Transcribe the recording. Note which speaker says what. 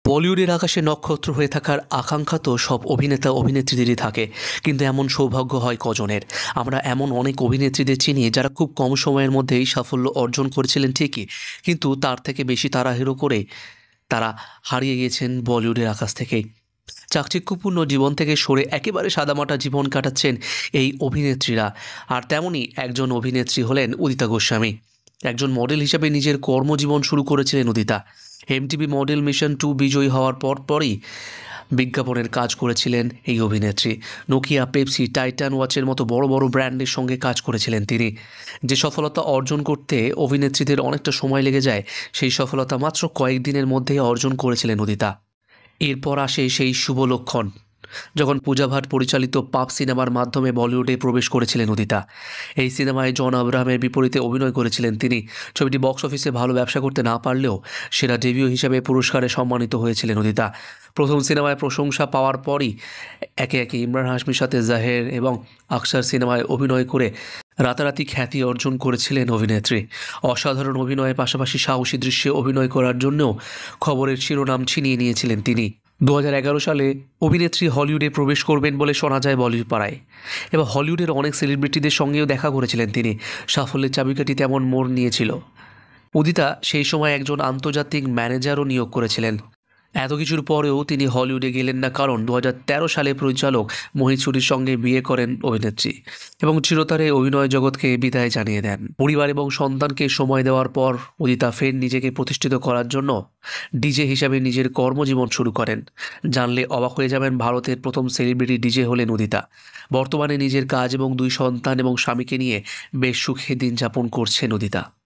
Speaker 1: বলিউডের আকাশে নক্ষত্র হয়ে থাকার আকাঙ্ক্ষা তো সব অভিনেতা অভিনেত্রীদেরই থাকে, কিন্তু এমন সৌভাগ্য হয় কজনের। আমরা এমন অনেক অভিনেত্রীদের চিনি যারা খুব কম সময়ের মধ্যেই সাফল্য অর্জন করেছিলেন ঠিকই, কিন্তু তার থেকে বেশি তাড়াহুড়ো করে তারা হারিয়ে গিয়েছেন বলিউডের আকাশ থেকেই। চাকচিক্যপূর্ণ জীবন থেকে সরে একেবারে সাদামাটা জীবন কাটাচ্ছেন এই অভিনেত্রীরা। আর তেমনই একজন অভিনেত্রী হলেন উদিতা গোস্বামী। একজন মডেল হিসাবে নিজের কর্মজীবন শুরু করেছিলেন উদিতা। এমটিভি মডেল মিশন 2 বিজয়ী হওয়ার পরই বিজ্ঞাপনের কাজ করেছিলেন এই অভিনেত্রী। নোকিয়া, পেপসি, টাইটান ওয়াচের মতো বড় বড় ব্র্যান্ডের সঙ্গে কাজ করেছিলেন তিনি। যে সফলতা অর্জন করতে অভিনেত্রীদের অনেকটা সময় লেগে যায়, সেই সফলতা মাত্র কয়েকদিনের মধ্যেই অর্জন করেছিলেন উদিতা। এরপর আসে সেই শুভ লক্ষণ, যখন পূজা ভাট পরিচালিত পাপ সিনেমার মাধ্যমে বলিউডে প্রবেশ করেছিলেন উদিতা। এই সিনেমায় জন আব্রাহামের বিপরীতে অভিনয় করেছিলেন তিনি। ছবিটি বক্স অফিসে ভালো ব্যবসা করতে না পারলেও সেরা ডেবিউ হিসাবে পুরস্কারে সম্মানিত হয়েছিলেন উদিতা। প্রথম সিনেমায় প্রশংসা পাওয়ার পরই একে একে ইমরান হাশমির সাথে জাহের এবং আকসার সিনেমায় অভিনয় করে রাতারাতি খ্যাতি অর্জন করেছিলেন অভিনেত্রী। অসাধারণ অভিনয়ের পাশাপাশি সাহসী দৃশ্যে অভিনয় করার জন্যও খবরের শিরোনাম ছিনিয়ে নিয়েছিলেন তিনি। 2011 সালে অভিনেত্রী হলিউডে প্রবেশ করবেন বলে শোনা যায় বলিউড পাড়ায়, এবং হলিউডের অনেক সেলিব্রিটিদের সঙ্গেও দেখা করেছিলেন তিনি। সাফল্যের চাবিকাঠি তেমন মোড় নিয়েছিল। উদিতা সেই সময় একজন আন্তর্জাতিক ম্যানেজারও নিয়োগ করেছিলেন। এত কিছুর পরেও তিনি হলিউডে গেলেন না, কারণ 2013 সালে পরিচালক মোহিত সুরির সঙ্গে বিয়ে করেন অভিনেত্রী এবং চিরতরে অভিনয় জগৎকে বিদায় জানিয়ে দেন। পরিবার এবং সন্তানকে সময় দেওয়ার পর উদিতা ফের নিজেকে প্রতিষ্ঠিত করার জন্য ডিজে হিসাবে নিজের কর্মজীবন শুরু করেন। জানলে অবাক হয়ে যাবেন, ভারতের প্রথম সেলিব্রিটি ডিজে হলেন উদিতা। বর্তমানে নিজের কাজ এবং 2 সন্তান এবং স্বামীকে নিয়ে বেশ সুখে দিন যাপন করছেন উদিতা।